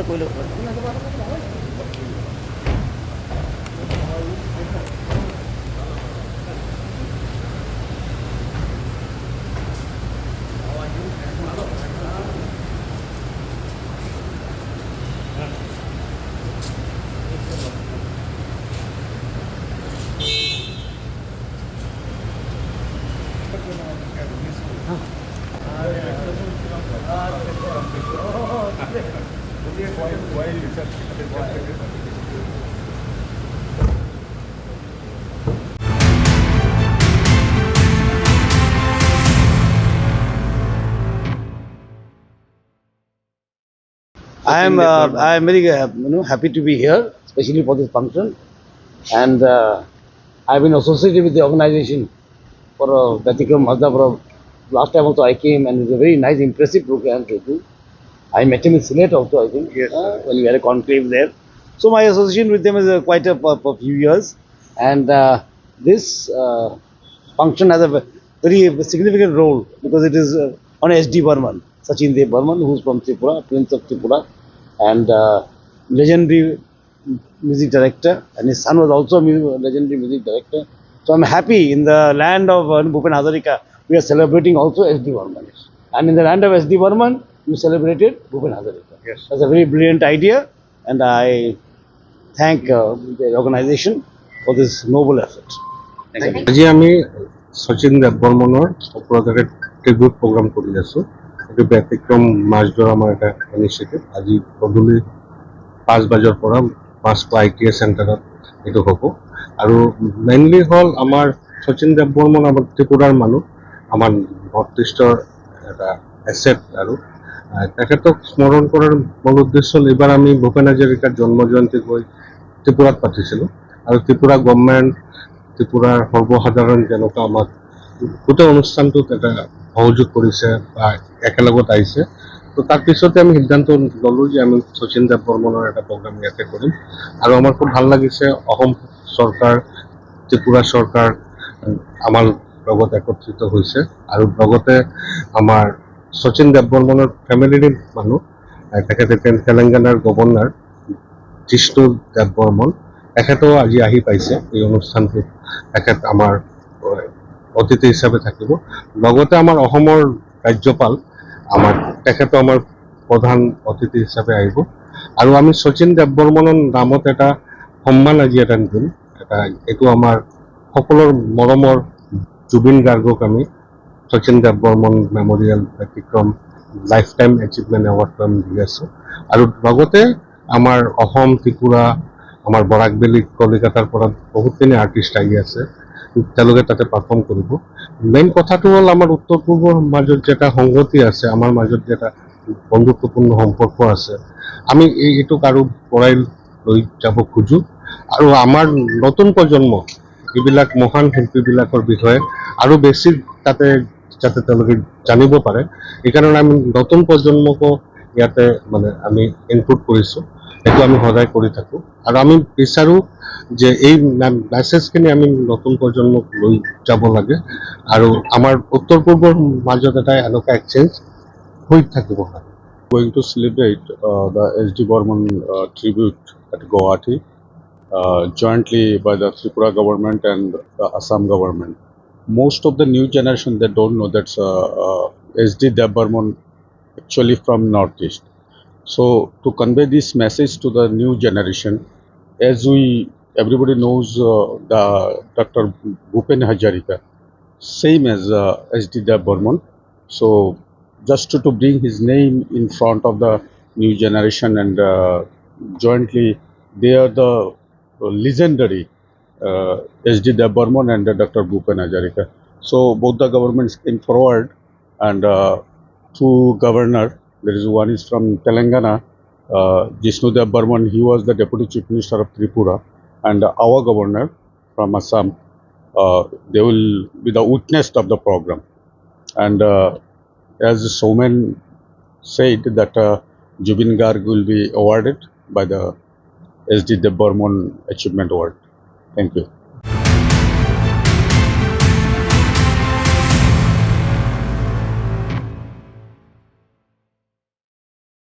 কইলো I am very happy to be here, especially for this function, and I've been associated with the organization for Batikram Mazda for last time also I came, and it's a very nice, impressive program to do. I met him in Sylhet also, I think, yes, when we had a conclave there. So my association with them is quite a few years, and this function has a very significant role because it is on S.ड Burman, Sachin Dev Burman, who is from Tripura, Prince of Tripura, and legendary music director, and his son was also a legendary music director. So I'm happy in the land of Bhupen Hazarika, we are celebrating also S.ड Burman, and in the land of S.ड Burman, we celebrated Bhupen Hazarika. Yes, that's a very brilliant idea, and I thank the organization for this noble effort. Thank you. আমি শচীন দেব বর্মনৰ ওপৰত এটা tribute programme কৰি আছো। এইটো ব্যতিক্ৰম মাছযোৰ আমাৰ এটা initiative. আজি গধূলি 5 বজাৰ পৰা মাছখোৱা ITA চেণ্টাৰত এইটো হ'ব, আৰু মেইনলি হ'ল আমাৰ শচীন দেব বৰ্মন আমাৰ ত্ৰিপুৰাৰ মানুহ, আমাৰ নৰ্থ ইষ্টৰ এটা এছেট, আৰু তেখেতক স্মৰণ কৰাৰ মূল উদ্দেশ্য হ'ল এইবাৰ আমি ভূপেন হাজৰিকাৰ জন্ম জয়ন্তী গৈ ত্ৰিপুৰাত পাতিছিলোঁ, আৰু ত্ৰিপুৰা গভৰ্ণমেণ্ট, ত্ৰিপুৰাৰ সৰ্বসাধাৰণ জনতা আমাক গোটেই অনুষ্ঠানটোত এটা সহযোগ কৰিছে বা একেলগত আহিছে। তো তাৰপিছতে আমি সিদ্ধান্ত ল'লোঁ যে আমি শচীন দেৱ বৰ্মনৰ এটা প্ৰগ্ৰাম ইয়াতে কৰিম, আৰু আমাৰ খুব ভাল লাগিছে অসম চৰকাৰ, ত্ৰিপুৰা চৰকাৰ আমাৰ লগত একত্ৰিত হৈছে, আৰু লগতে আমাৰ শচীন দেৱ বৰ্মনৰ ফেমিলিৰ মানুহ, তেখেতে তেলেংগানাৰ গভৰ্ণৰ জিষ্ণু দেৱ বৰ্মন, তেখেতেও আজি আহি পাইছে এই অনুষ্ঠানটোত। তেখেত আমাৰ অতিথি হিচাপে থাকিব, লগতে আমাৰ অসমৰ ৰাজ্যপাল তেখেতো আমাৰ প্ৰধান অতিথি হিচাপে আহিব, আৰু আমি শচীন দেৱ বৰ্মনৰ নামত এটা সন্মান আজি এটা দিম। এইটো আমাৰ সকলোৰ মৰমৰ জুবিন গাৰ্গক আমি শচীন দেৱ বৰ্মন মেমৰিয়েল ব্যতিক্ৰম লাইফ টাইম এচিভমেণ্ট এৱাৰ্ডটো আমি দি আছোঁ, আৰু লগতে আমাৰ অসম, ত্ৰিপুৰা, আমাৰ বৰাকবেলি, কলিকাতাৰ পৰা বহুতখিনি আৰ্টিষ্ট আহি আছে, তেওঁলোকে তাতে পাৰফৰ্ম কৰিব। মেইন কথাটো হ'ল আমাৰ উত্তৰ পূৰ্বৰ মাজত যে এটা সংগতি আছে, আমাৰ মাজত যে এটা বন্ধুত্বপূৰ্ণ সম্পৰ্ক আছে, আমি এইটোক আৰু বঢ়াই লৈ যাব খোজোঁ, আৰু আমাৰ নতুন প্ৰজন্ম এইবিলাক মহান শিল্পীবিলাকৰ বিষয়ে আৰু বেছি তাতে যাতে তেওঁলোকে জানিব পাৰে, এইকাৰণে আমি নতুন প্ৰজন্মকো ইয়াতে আমি ইনপুট কৰিছোঁ। এইটো আমি সদায় কৰি থাকোঁ, আৰু আমি বিচাৰোঁ যে এই মেছেজখিনি আমি নতুন প্ৰজন্মক লৈ যাব লাগে, আৰু আমাৰ উত্তৰ পূৰ্বৰ মাজত এটা এনেকুৱা এক্সচেঞ্জ হৈ থাকিব লাগে। Going to celebrate the S.ড Burman tribute at Guwahati jointly by the Tripura government and the Assam government. Most of the new generation, they don't know that S.ড Burman actually from Northeast. So to convey this message to the new generation, as everybody knows the Dr. Bhupen Hazarika, same as S.ড Burman. So just to bring his name in front of the new generation, and jointly they are the legendary S.ড Burman and Dr. Bhupen Hazarika. So both the governments came forward, and two governor, there is one is from Telangana, Jishnu Dev Burman, he was the Deputy Chief Minister of Tripura, and our governor from Assam, they will be the witness of the program. And as Somen said that Jubin Garg will be awarded by the S.ড Burman Achievement Award. Thank you.